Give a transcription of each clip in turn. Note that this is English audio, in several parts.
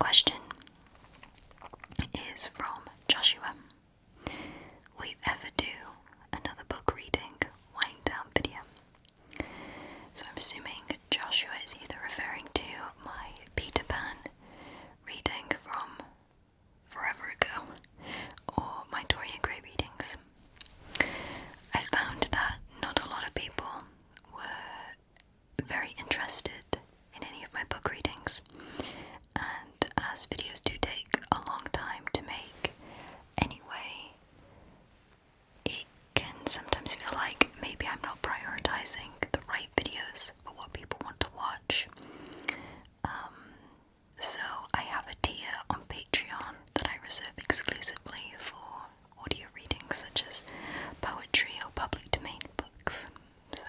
question is from Joshua. Will you ever do another book reading wind down video? So I'm assuming Joshua is either referring to my Peter Pan reading from forever ago or my Dorian Gray readings. I found that not a lot of people were very interested in any of my book readings, and as videos do take a long time to make anyway, it can sometimes feel like maybe I'm not prioritizing the right videos for what people want to watch. So I have a tier on Patreon that I reserve exclusively for audio readings such as poetry or public domain books. So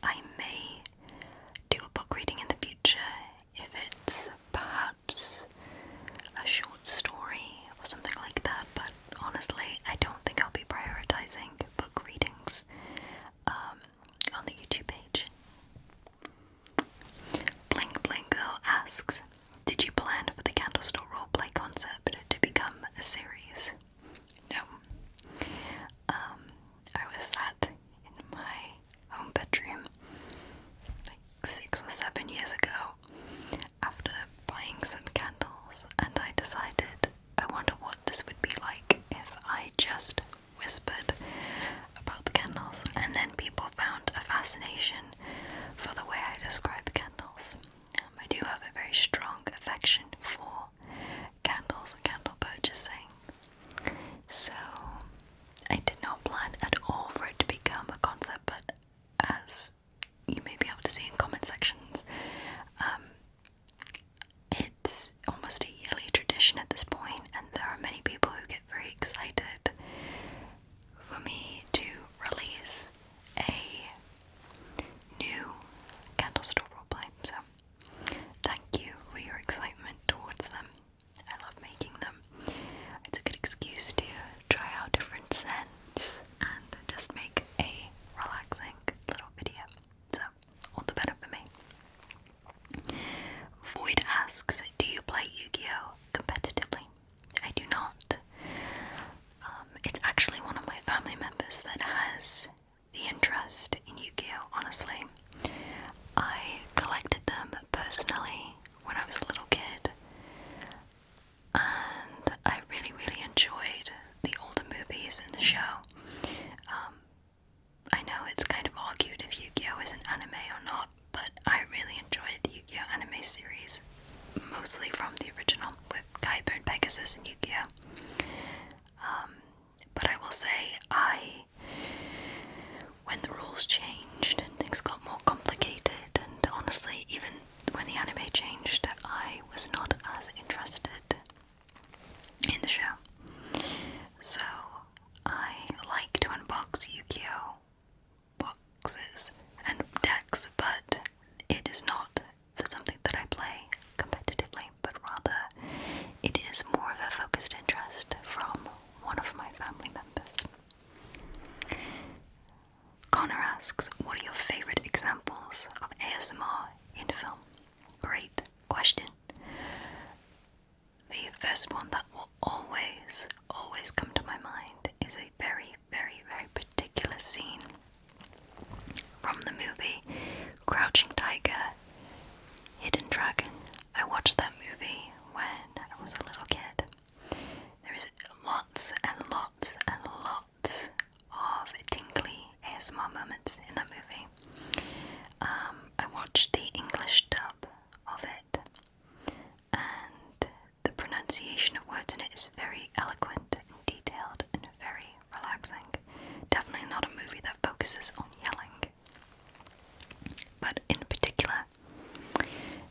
I may do a book reading in the future if it's perhaps a short story or something like that, but honestly I don't think I'll be prioritizing book readings on the YouTube page. Bling Bling Girl asks, did you plan for the Candle Store roleplay concept to become a series? No. I was sat in my home bedroom like 6 or 7 years ago after buying some candles, and I decided I wonder what this would be like if I just whispered about the candles, and then people found a fascination for the way I describe candles. I do have a very strong affection for candles and candle purchasing, so I did not plan at all for it to become a concept, but as you may be able to see in comment sections, it's almost a yearly tradition at this point, and there are many people who get very excited for me to release a new Candle Store roleplay. So thank you for your excitement towards them. I love making them. It's a good excuse to try out different scents and just make a relaxing little video. So all the better for me. Void asks, do you play YuGiOh competitively? I do not. It's actually one of my family members that has the interest in YuGiOh, honestly. I collected them personally when I was a little kid, and I really enjoyed the older movies and the show. I know it's kind of argued if YuGiOh is an anime or not, but I really enjoyed the YuGiOh anime series, mostly from the original with Kaiba and Pegasus and YuGiOh. But I will say, when the rules changed and things got more complicated, and honestly, even when the anime changed, I was not as interested in the show. So I like to unbox YuGiOh boxes and decks, but it is not something that I play competitively, but rather it is more of a focused interest from one of my family members. Connor asks, what are your favorite examples of ASMR in film? Great question. The first one that will always come to my mind is a very particular scene from the movie Crouching Tiger, Hidden Dragon. I watched that movie when I was a little kid. There is lots and lots of tingly ASMR moments in that movie. I watched the English dub of it, and the pronunciation of words in it is very eloquent and detailed and very relaxing. Definitely not a movie that focuses on yelling. But in particular,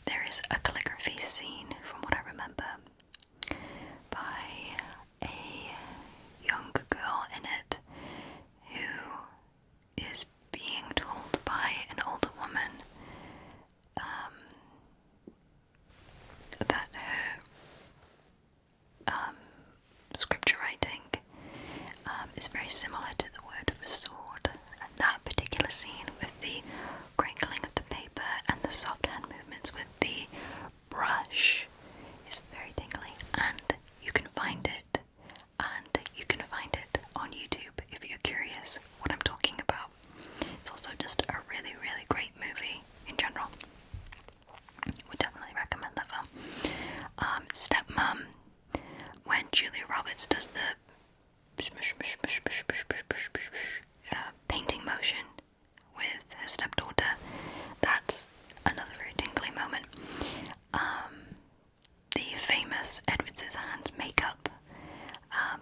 there is a calligraphy scene, from what I remember, by a young girl in it who is Edwards does the painting motion with her stepdaughter. That's another very tingly moment. The famous Edward Scissorhands makeup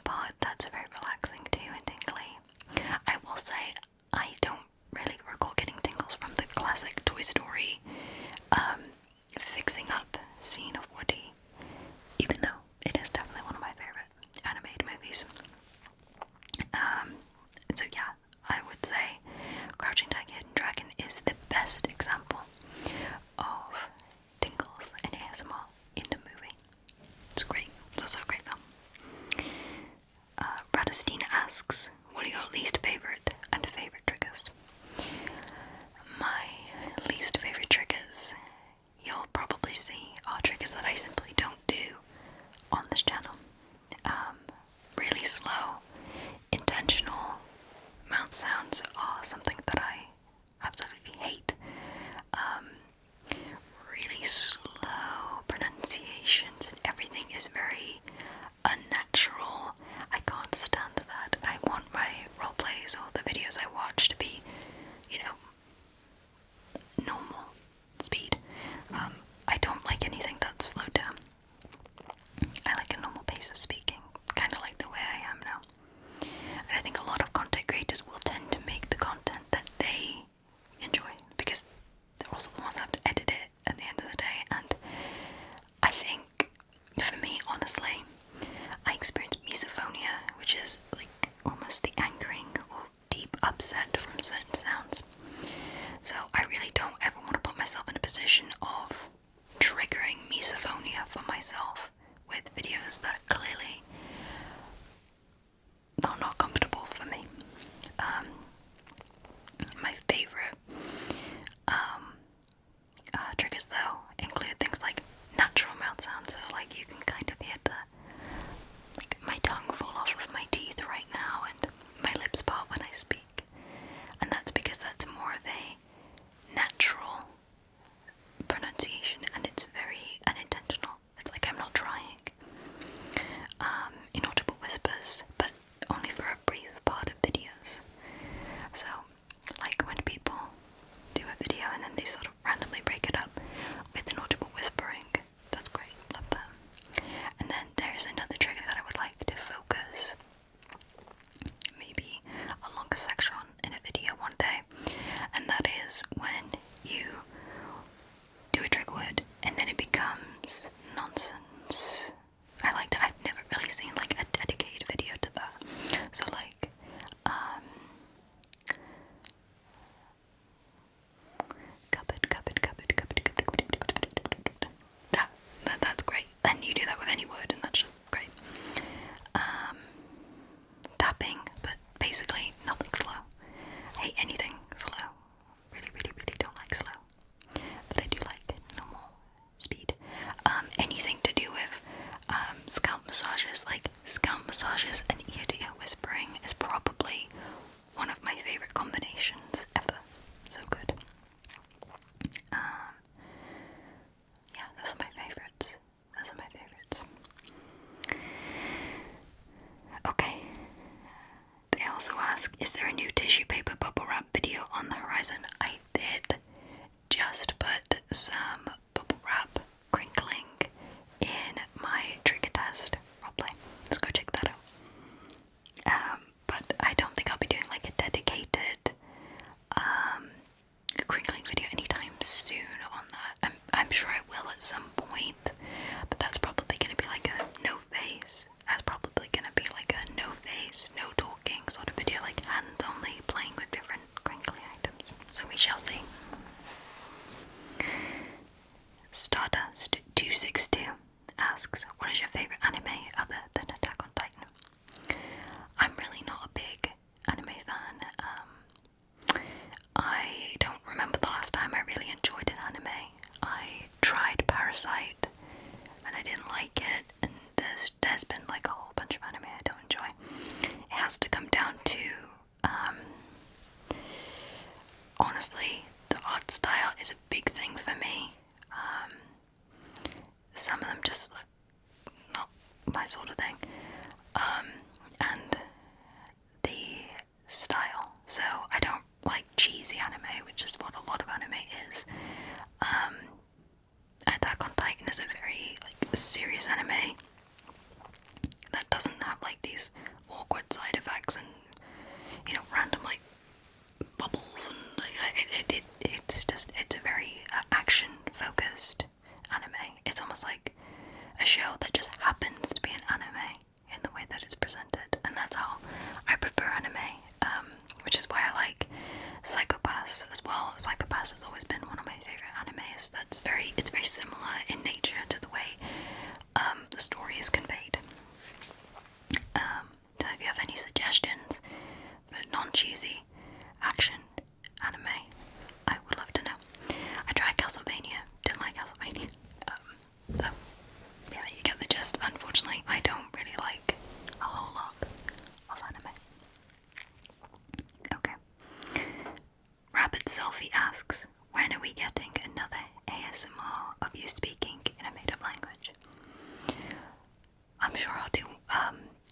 part, that's very relaxing too and tingly. I will say I don't really recall getting tingles from the classic Toy Story fixing up scene of Woody, even though it is definitely one of my favorite animated movies. So yeah, I would say Crouching Tiger, Hidden Dragon is the best example of tingles and ASMR in the movie. It's great. It's also a great film. Radistina asks, what are your least favorite and favorite triggers? My least favorite triggers, you'll probably see, are triggers that I simply don't do on this channel. Really slow, intentional mouth sounds are something that I absolutely hate. Really slow pronunciations and everything is very unnatural. I can't stand that. I want my roleplays or the videos I watch to be, normal speed. I don't like anything that's slowed down. I like a normal pace of speaking, kind of like the way I am now. And I think a lot of content creators will tend to make the content that they enjoy, because they're also the ones that have to edit it at the end of the day. And I think, for me, honestly, I experience misophonia, which is like almost the angering or deep upset from certain sounds. So I really don't ever want to put myself in a position of triggering misophonia for myself with videos that clearly are not comfortable for me. My favorite triggers though include things like natural mouth sounds, so like you can kind of hear my tongue fall off of my teeth right now and my lips part when I speak, and that's because that's more of a natural pronunciation and it's very unintentional. It's like I'm not trying. Inaudible whispers, but only for a brief part of videos. So, like when people do a video and then they sort of randomly break it up with inaudible whispering, that's great, love that. And then there's another trigger that I would like to focus maybe a longer section on in a video one day, and that is when you do a trigger word and then it becomes nonsense. I like that. I've never really seen like a dedicated video to that. So like, that's great. And you do that with any word, and that's just great. Tapping, but basically nothing slow. I hate anything slow. Really, really, really don't like slow. But I do like normal speed. Anything to do with scalp massages, like scalp massages and ear-to-ear whispering is probably one of my favorite combinations ever. So good. Yeah, those are my favorites. Those are my favorites. Okay. They also ask, is there a new tissue paper bubble wrap video on the horizon? I did just put some bubble wrap crinkling in my trigger test roleplay. Let's go check that out. But I don't think I'll be doing like a dedicated crinkling video anytime soon on that. I'm sure I will at some point, but that's probably going to be like a no face. That's probably going to be like a no face, no talking sort of video, like hands only, playing with different crinkly items. So we shall see. Stardust 262 asks, what is your favorite anime other than Attack on Titan? I'm really not a big anime fan. I don't remember the last time I really enjoyed an anime. I tried Parasite and I didn't like it, and there's been like a whole bunch of anime I don't enjoy. It has to come down to honestly, the art style is a big thing for me. Some of them just look not my sort of thing. is a very like serious anime that doesn't have like these awkward side effects and, you know, random like bubbles and like, it's a very action focused anime. It's almost like a show that just happens to be an anime in the way that it's presented, and that's how I prefer anime, which is why I like Psychopaths as well. Psychopaths has always been one of my favorite animes. It's very similar in nature to the way the story is conveyed. So if you have any suggestions for non-cheesy action anime, I would love to know. I tried Castlevania, didn't like Castlevania. So yeah, you get the gist. Unfortunately, I don't really like a whole lot of anime. Okay. Rapid Selfie asks, when are we getting another ASMR of you speaking in a made-up language? I'm sure I'll do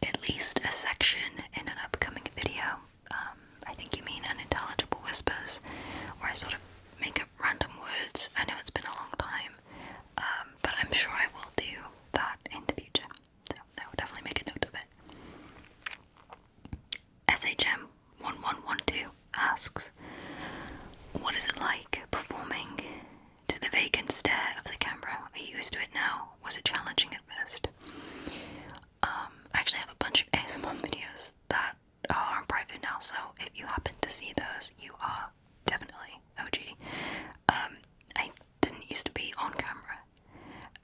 at least a section in an upcoming video. I think you mean Unintelligible Whispers, where I sort of make up random words. I know it's been a long time, but I'm sure I will do that in the future. So I will definitely make a note of it. SHM1112 asks, what is it like performing to the vacant stare of the camera? Are you used to it now? Was it challenging at first? I actually have a bunch of ASMR videos that are on private now, so if you happen to see those, you are definitely OG. I didn't used to be on camera.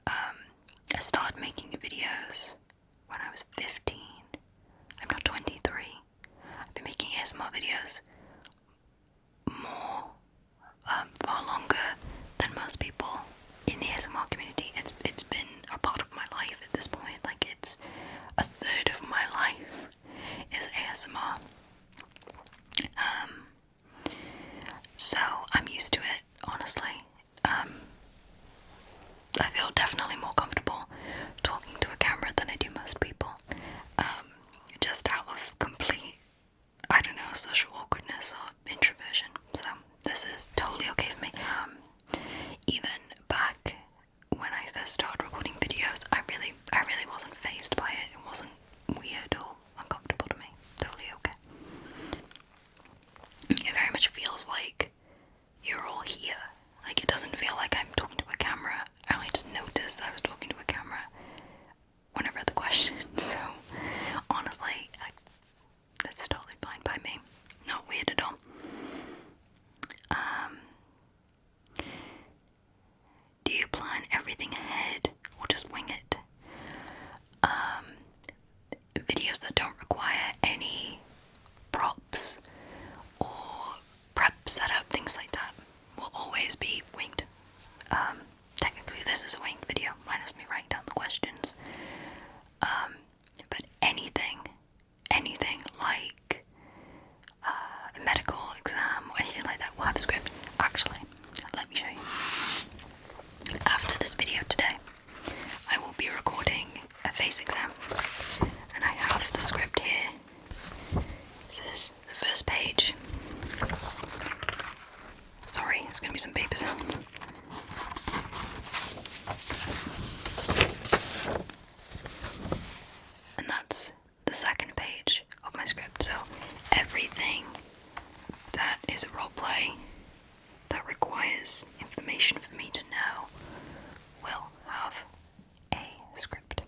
I started making videos when I was 15. I'm now 23. I've been making ASMR videos more, far longer than most people in the ASMR community. It's been a part of my life at this point. Like, it's a third of my life is ASMR. So I'm used to it, honestly. I feel definitely more comfortable talking to a camera than I do most people. Just out of complete, I don't know, social awkwardness or introversion. So this is totally okay for me. Even back when I first started recording videos, I really wasn't fazed by it. It wasn't weird or uncomfortable to me. Totally okay. It very much feels like you're all here. Like, it doesn't feel like I'm talking to a camera. I only just noticed that I was talking to a camera when I read the question. So honestly, that's totally fine by me. Not weird at all. Do you plan everything ahead or just wing it? Videos that don't require any props or prep setup, things like that, will always be winged. Technically this is a winged video, minus me writing down the questions. But anything like a medical exam or anything like that will have a script. Actually, let me show you. After this video today, I will be recording a face exam, and I have the script here. This is the first page. Sorry, there's gonna be some paper sounds. And that's the second page of my script. So everything that is a roleplay that requires information for me to know will have a script.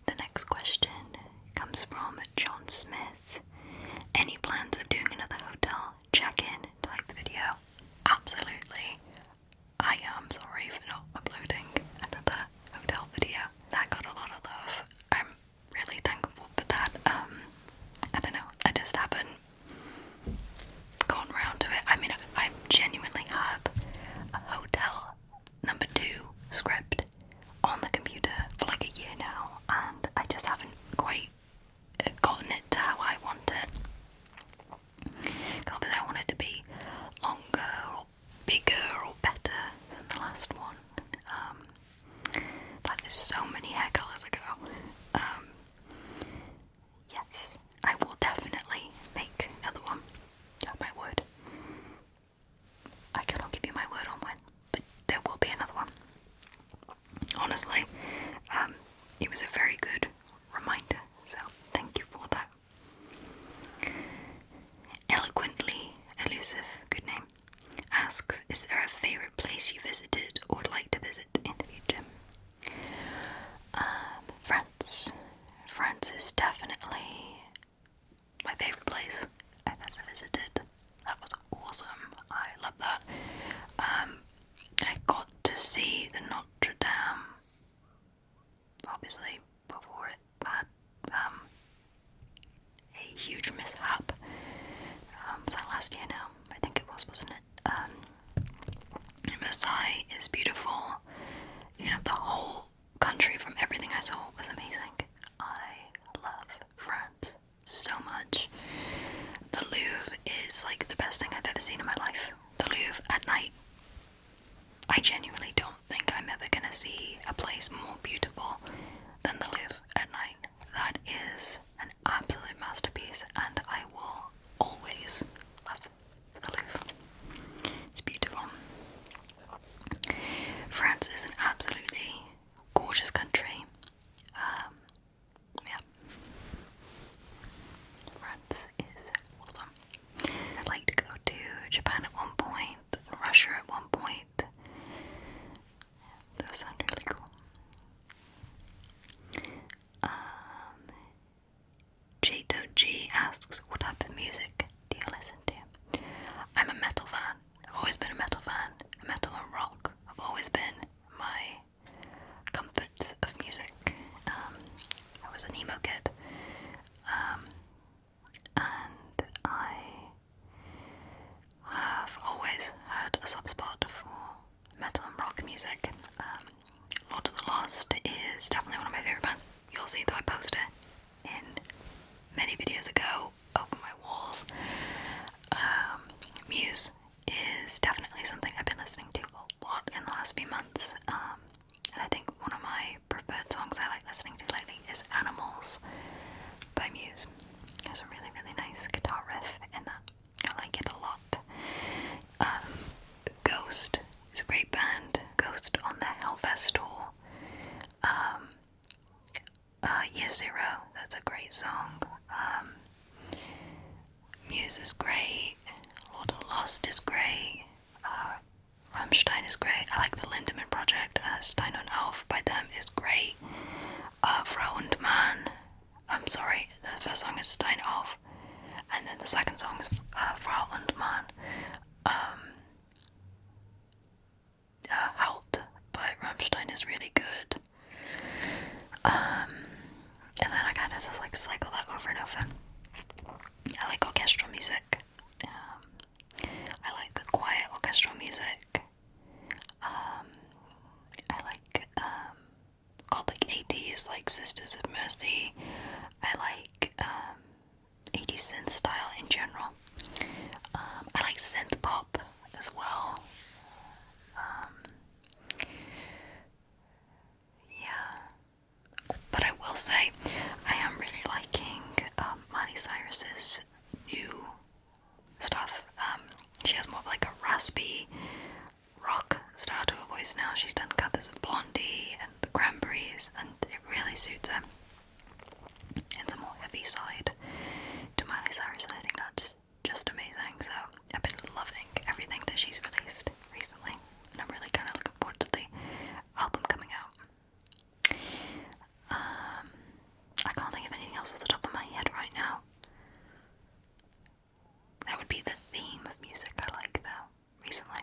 The next question comes from John Smith. Any plans of doing another hotel check-in type video? Absolutely. asks, is there a favourite place you visited or would like to visit in the future? France. France is definitely my favourite place I've ever visited. That was awesome. I love that. I got to see the Notre Dame, obviously, before it had a huge mishap. Was that last year now? I think it was, wasn't it? Versailles is beautiful. You know, the whole country, from everything I saw, was amazing. I love France so much. The Louvre is like the best thing I've ever seen in my life. The Louvre at night. I genuinely don't think I'm ever gonna see a place more beautiful than the Louvre at night. That is an absolute masterpiece, and I will always love the Louvre. It's beautiful. France is an absolutely gorgeous country. Yeah. France is awesome. I'd like to go to Japan at one point, Russia at one point. Those sound really cool. Jato G asks, what type of music do you listen to? I'm a metal fan. I've always been a metal fan. Metal and rock have always been my comforts of music. I was an emo kid. And I have always had a soft spot for metal and rock music. Lord of the Lost is definitely one of my favourite bands. You'll see that I post it in many videos ago over my walls. Muse is definitely something I've been listening to a lot in the last few months. And I think one of my preferred songs I like listening to lately is Animals by Muse. There's a really, really nice guitar riff in that. I like it a lot. Ghost is a great band. Ghost on the Hellfest tour. Year Zero, that's a great song. Muse is great. Lord of the Lost is great. Rammstein is great. I like the Lindemann project. Stein und Auf by them is great. Frau und Mann. I'm sorry, the first song is Stein Auf, and then the second song is Frau und Mann. Halt by Rammstein is really good. And then I kind of just like cycle that over and over. I like orchestral music. I like quiet orchestral music. I like gothic 80s, like Sisters of Mercy. I like 80s synth style in general. I like synth pop as well. Yeah. But I will say, I am really liking Miley Cyrus's new stuff. She has more of like a raspy rock style to her voice now. She's done covers of Blondie and the Cranberries, and it really suits her. It's a more heavy side to Miley Cyrus, and I think that's just amazing. So I've been loving everything that she's released recently, and I'm really kind of looking forward to the album coming out. I can't think of anything else off the top of my head right now. That would be the theme of music I like, though, recently.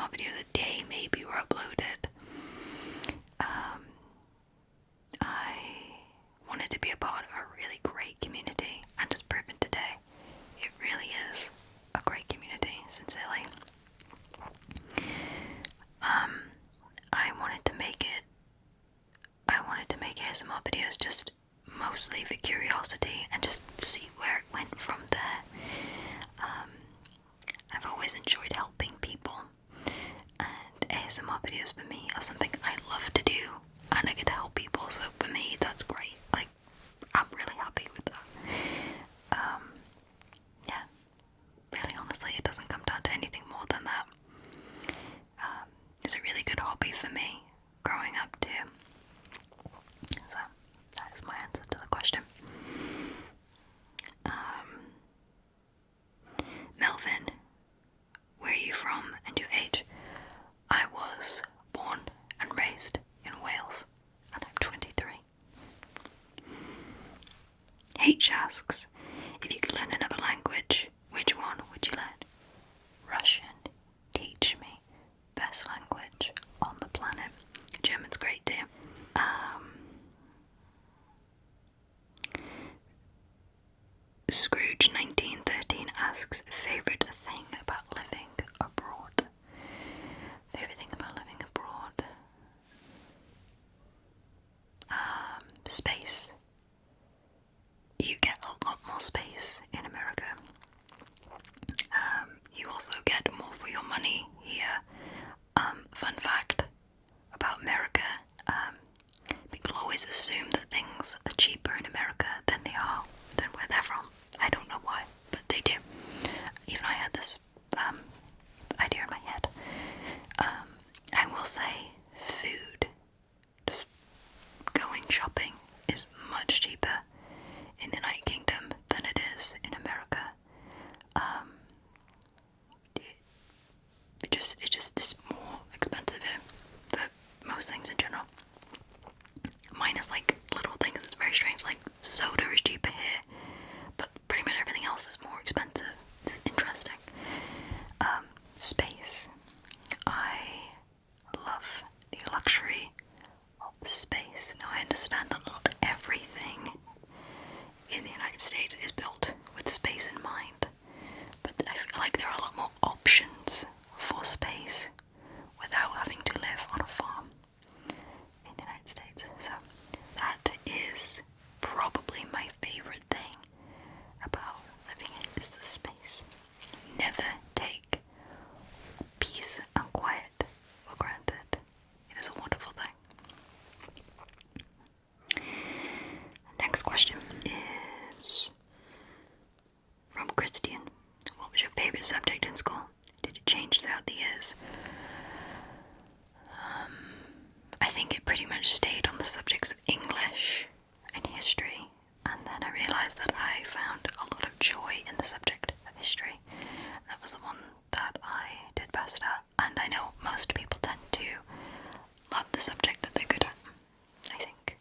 ASMR videos a day maybe were uploaded. I wanted to be a part of a really great community, and it's proven today. It really is a great community, sincerely. I wanted to make ASMR videos just mostly for curiosity and just see where it went from there. I've always enjoyed helping people, and ASMR videos for me are something I love to do, and I get to help people, so for me that's great. Like, I'm really happy with that. Yeah, really honestly, it doesn't come down to anything more than that. It's a really good hobby for me growing up too. So that is my answer to the question. Melvin, where are you from and your age? I was born and raised in Wales, and I'm 23. H asks, if you could learn another language, which one would you learn? Russian. Teach me. Best language on the planet. German's great too. Scrooge 1913 asks, favourite thing about living abroad? Favourite thing about living abroad? Space. You get a lot more space in America. You also get more for your money here. Fun fact about America, people always assume that things are cheaper in America than they are than where they're from. I don't know why, but they do. Even I had this idea in my head. I will say food, just going shopping, is much cheaper in the United Kingdom than it is in America. It just is more expensive here for most things in general. Minus like little things, it's very strange, like soda is cheaper here, but pretty much everything else is more expensive. It's interesting. Space. I love the luxury of space. Now I understand that not everything in the United States is built with space in mind, but I feel like there are a lot more options for space without having to live on a farm in the United States. So that is probably my favourite thing about living here, is the space. Never take peace and quiet for granted. It is a wonderful thing. Next question is from Christian. What was your favourite subject in school? Did it change throughout the years? I think it pretty much stayed on the subjects of English and history, and then I realised that I found a lot of joy in the subject of history. That was the one that I did best at, and I know most people tend to love the subject that they're good at, I think.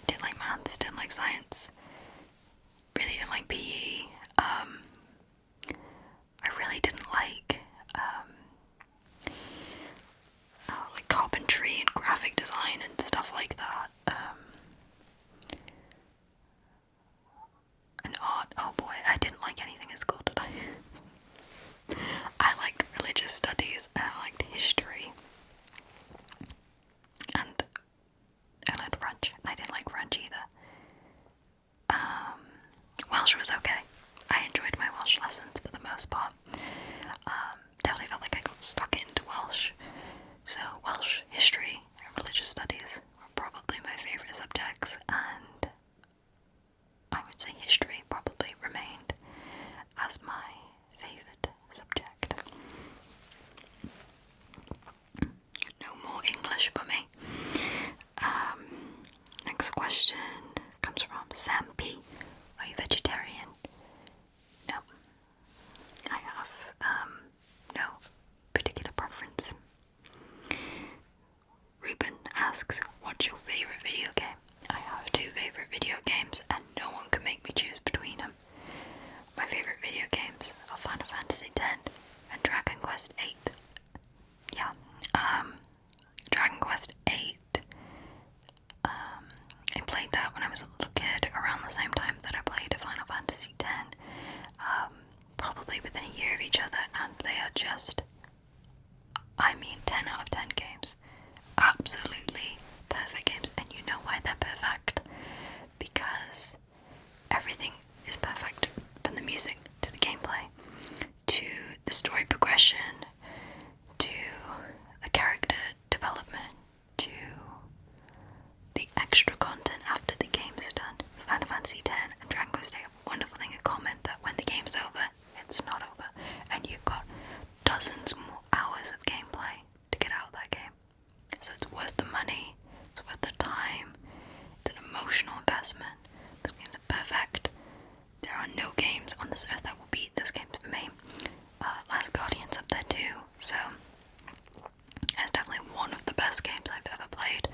Didn't like maths, didn't like science, really didn't like PE. I really didn't like carpentry and graphic design and stuff like that. And art, oh boy, I didn't like anything at school, did I? I liked religious studies and I liked history. And I learned French, and I didn't like French either. just, I mean 10 out of 10 games. Absolutely perfect games, and you know why they're perfect? Because everything is perfect, from the music to the gameplay to the story progression to the character development to the extra content after the game is done. Final Fantasy X and Dragon Quest VIII have a wonderful thing in common, that when the game's over, it's not over, and you've got dozens more hours of gameplay to get out of that game. So it's worth the money, it's worth the time, it's an emotional investment. Those games are perfect. There are no games on this earth that will beat those games for me. Last Guardian's up there too, so it's definitely one of the best games I've ever played.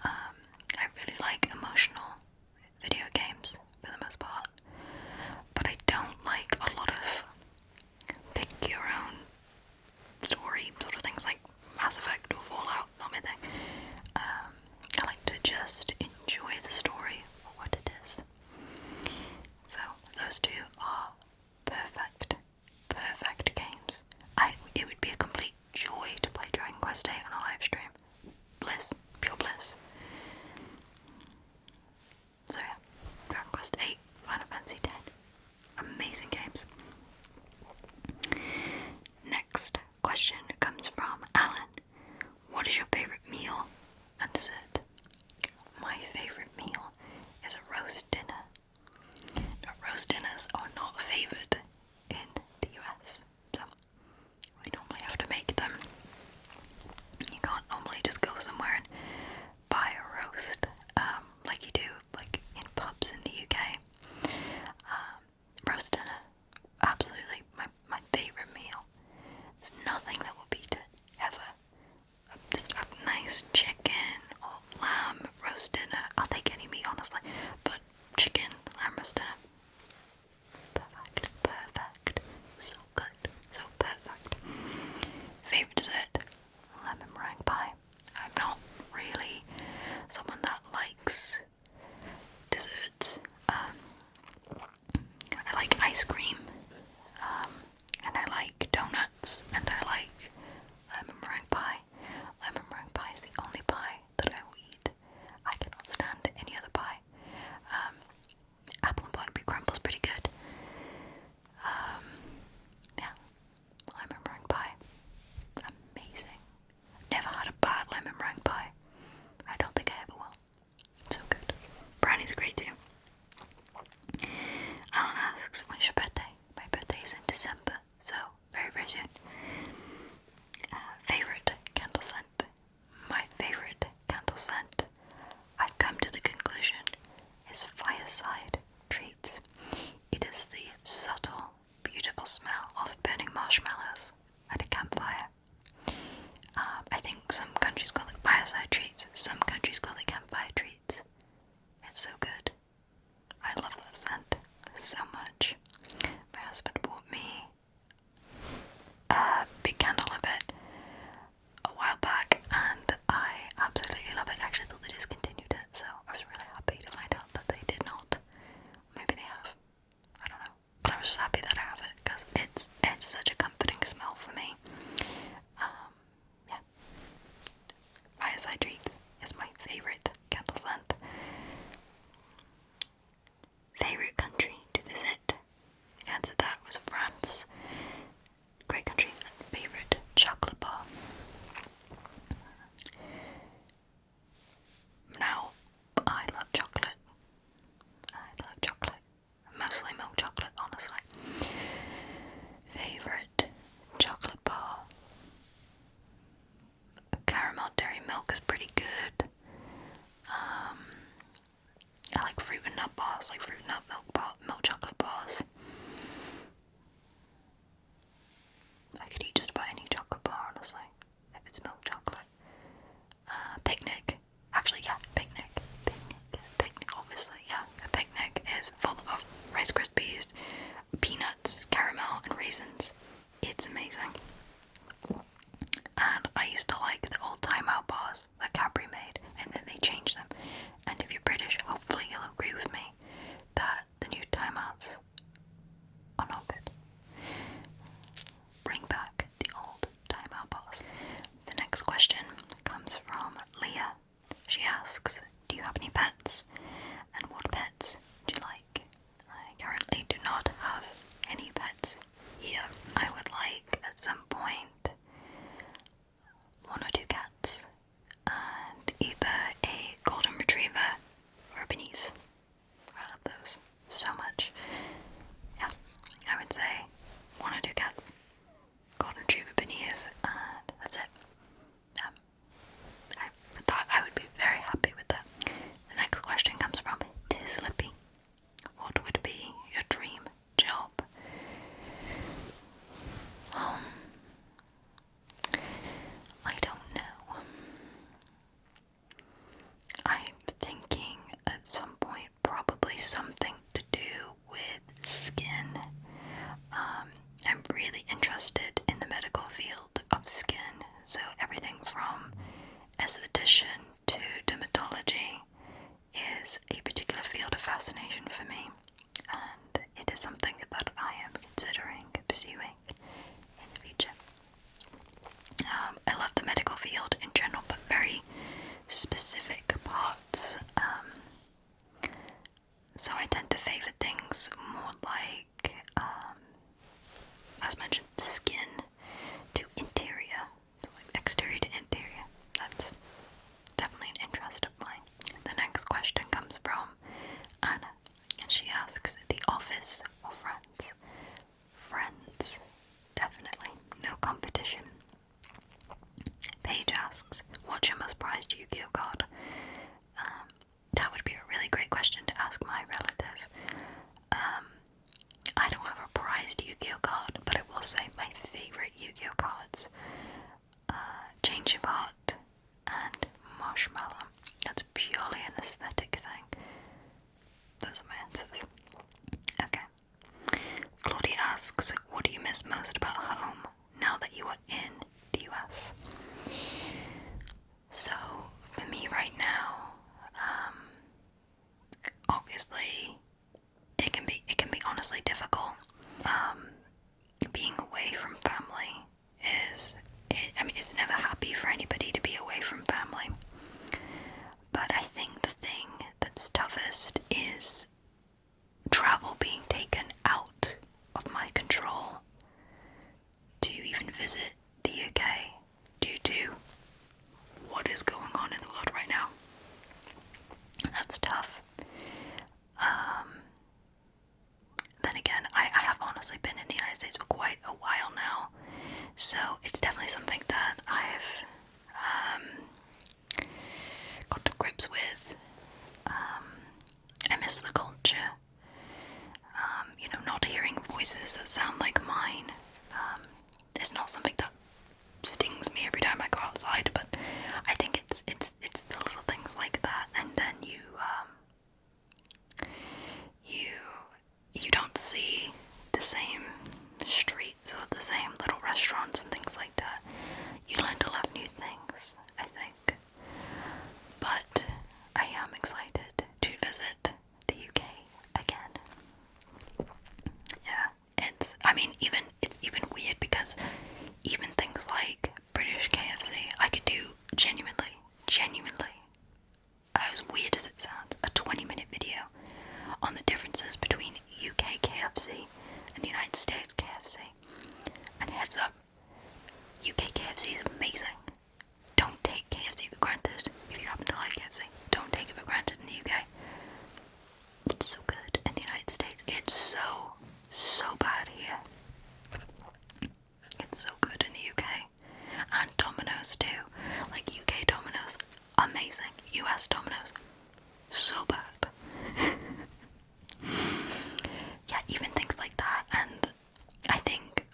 I really like emotional video games for the most part, but I don't like a lot of pick your own story sort of things like Mass Effect or Fallout, not my thing. I like to just enjoy the story for what it is. So those two are perfect games. It would be a complete joy to play Dragon Quest VIII on a live stream. Bliss, pure bliss. So yeah, Dragon Quest VIII, Final Fantasy X, amazing games. Next question comes from Alan. What is your favourite meal and dessert? My favourite meal is a roast dinner. Now, roast dinners are not favoured in the US, so we normally have to make them. You can't normally just go somewhere and buy a roast like you do like in pubs in the UK. Roast dinner, absolutely my favourite meal. There's nothing that will beat it, ever. Just a nice chicken or lamb roast dinner. I'll take any meat, honestly, but chicken, lamb roast dinner. Perfect. So good, so perfect. Favorite dessert? Lemon meringue pie. I'm not really someone that likes desserts. I like ice cream, and I like donuts, and I like lemon meringue pie. Lemon meringue pie is the only pie that I will eat. I cannot stand any other pie. Apple and blackberry crumble's pretty good. Yeah, lemon meringue pie, amazing. Never had a bad lemon meringue pie. I don't think I ever will. So good. Brownie's great too. Alan asks, when's your birthday? My birthday is in December, so very soon. Favorite candle scent? My favorite candle scent, I've come to the conclusion, is fireside treats. It is the subtle, beautiful smell of burning marshmallows at a campfire. I think some countries call it fireside treats, some countries call it campfire treats. It's so good. I love that scent so much. My husband bought me a big candle of it a while back, and I absolutely love it. I actually thought they discontinued it, so I was really happy to find out that they did not. Maybe they have. I don't know. But I was just happy that I have it, because it's such a comforting smell for me. Yeah. Fireside treats is my favourite candle scent. Favourite country to visit? The answer to that was France. Great country. And favourite chocolate bar? Now, I love chocolate. Mostly milk chocolate, honestly. Favourite chocolate bar? Caramel dairy milk is pretty good. I like fruit and nut bars, like fruit and nut milk chocolate bars. I could eat just about any chocolate bar, about the medical field in general, but very specific parts. So I tend to favour things more like, as mentioned, skin to interior, so like exterior to interior. That's definitely an interest of mine. The next question comes from Anna, and she asks, The Office or Friends? Friends, definitely, no competition. Paige asks, what's your most prized YuGiOh card? That would be a really great question to ask my relative. I don't have a prized YuGiOh card, but I will say my favourite YuGiOh cards, Change of Heart and Marshmallow. That's purely an aesthetic thing. Those are my answers. Okay. Claudia asks, what do you miss most about home now that you are in the US? So, for me right now, obviously, it can be honestly difficult. Being away from family it's never happy for anybody to be away from family. But I think the thing that's toughest is travel being taken out of my control to even visit the UK due to what is going on in the world right now. That's tough. Then again, I have honestly been in the United States for quite a while now, so it's definitely something that I've got to grips with. I miss the culture. Not hearing voices that sound like mine. It's not something that stings me every time I go outside, but I think it's the little things like that, and then you don't see the same streets or the same little restaurants and things like that. You learn to love new things, I think. But I am excited to visit the UK again. Yeah, it's even weird because even things like British KFC, I could do genuinely, as weird as it sounds, a 20-minute video on the differences between UK KFC and the United States KFC. And heads up, UK KFC is amazing. Don't take KFC for granted. If you happen to like KFC, don't take it for granted in the UK. It's so good. In the United States, it's so bad here. It's so good in the UK. And Domino's too. Like UK Domino's, amazing. US Domino's, so bad. Yeah, even things like that. And I think,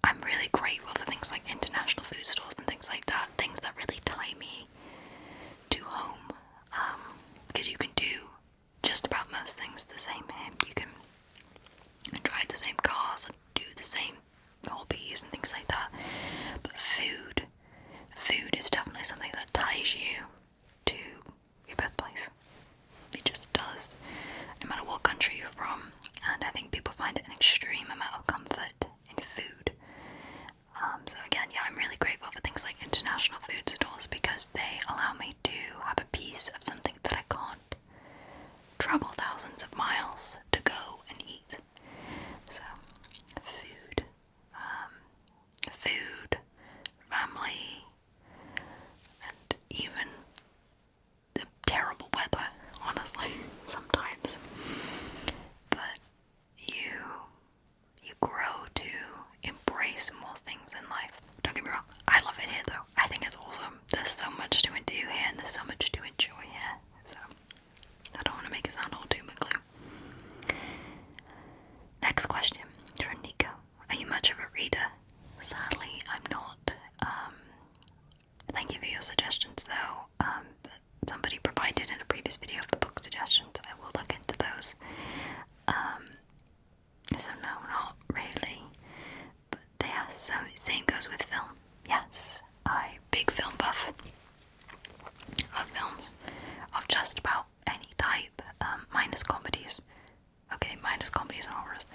I'm really grateful for things like international food stores and things like that. Things that really tie me to home. Because you can do just about most things the same here. You can drive the same cars and do the same hobbies and things like that. But food is definitely something that ties you to your birthplace. It just does, no matter what country you're from. And I think people find an extreme amount of comfort in food. So again, yeah, I'm really grateful for things like international food stores because they allow me to have a piece of something that I can't travel thousands of miles to go and eat. So, food, family, and even the terrible weather, honestly, sometimes. But you grow to embrace more things in life. Don't get me wrong, I love it here though. I think it's awesome. There's so much to do here and there's so much to enjoy here. So, I don't want to make it sound all doom and gloom. Next question from Nico. Are you much of a reader? Sadly, I'm not. Thank you for your suggestions though. Somebody provided in a previous video of the book suggestions. I will look into those. So no, not really. But yeah, so same goes with film. Yes, big film buff. Love films of just about any type, minus comedies. Okay, minus comedies and horrors.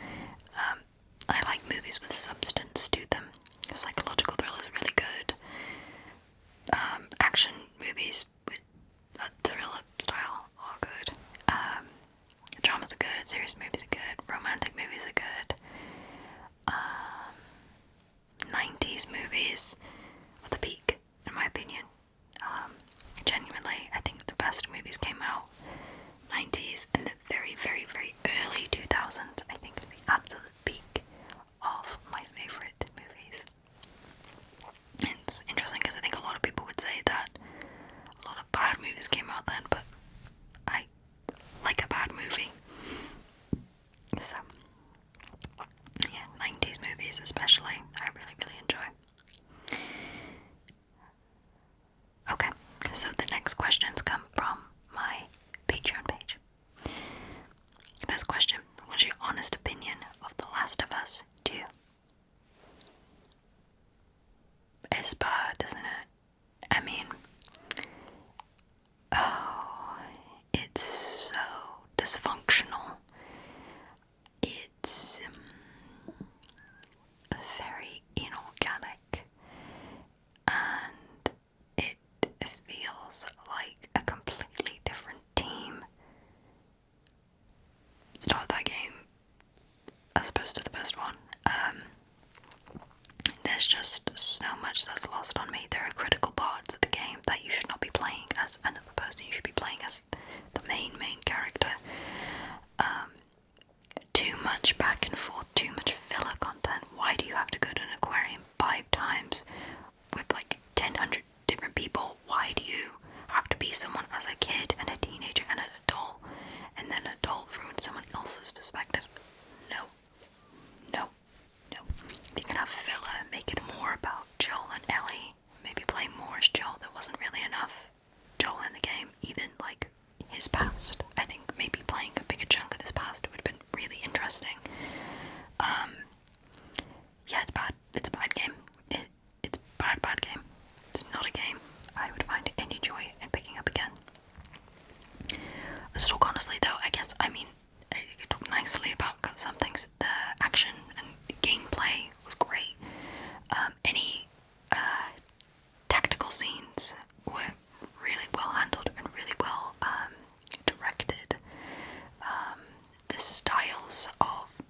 I like movies with substance to them. Psychological thrillers are really movies are the peak, in my opinion. Genuinely, I think the best movies came out 90s and the very, very, very early 2000s. I think is the absolute peak of my favourite movies. It's interesting because I think a lot of people would say that a lot of bad movies came out then, but I like a bad movie. So, yeah, 90s movies especially, I really, really enjoy. Okay, so the next questions come from my Patreon page. First question, what's your honest opinion of The Last of Us 2? It's bad, isn't it? I mean, oh, it's so dysfunctional. It's very inorganic, and it feels like a completely different team started that game as opposed to the first one. There's just so much that's lost on me. There are critical parts of the game that you should not be playing as another person. You should be playing as the main character. Too much back and forth, too much filler content. Why do you have to go to an aquarium 5 times with like 1,000 different people? Why do you have to be someone as a kid and a teenager and an adult, and then an adult ruin someone else's perspective? No. You can have filler, make it more about Joel and Ellie. Maybe play more as Joel. There wasn't really enough Joel in the game, even like his past. I think maybe playing a bigger chunk of his past would have been really interesting. Yeah, it's bad. It's a bad game. It's a bad game. It's not a game I would find any joy in picking up again. Let's talk honestly though, I guess, I mean, I could talk nicely about some things. The action and gameplay was great. Any tactical scenes were really well handled and really well directed. The styles of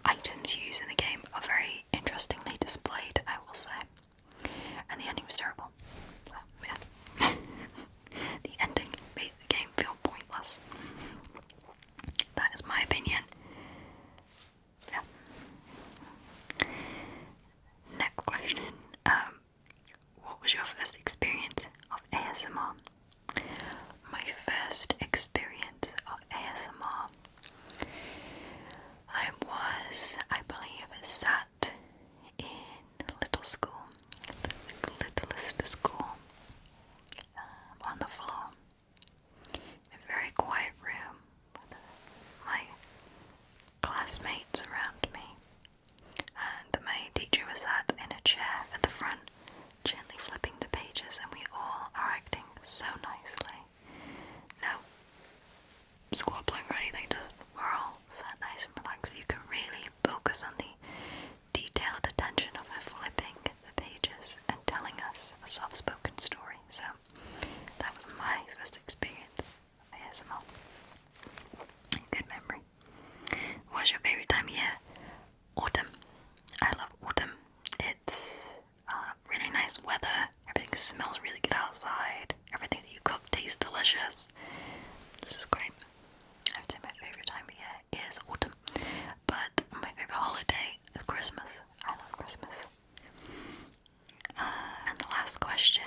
items used in the game are very interestingly displayed, I will say. And the ending was terrible. So, yeah. The ending made the game feel pointless. That is my opinion. Yeah. Next question. What was your first experience of ASMR? My first experience of ASMR, I believe, sat in little school, the littlest school, on the floor, in a very quiet room, with my classmates around me, and my teacher was sat in a chair at the front, gently flipping the pages, and we all are acting so nicely. No squabbling or anything, just we're all sat nice and relaxed. You can really focus on the detailed attention of her flipping the pages and telling us a soft-spoken story. So that was my first experience of ASMR. Good memory. What's your favourite time of year? Autumn. I love autumn. It's really nice weather. Everything smells really good outside. Everything that you cook tastes delicious. This is great. I would say my favourite time of year is autumn. But my favourite holiday is Christmas. I love Christmas. And the last question.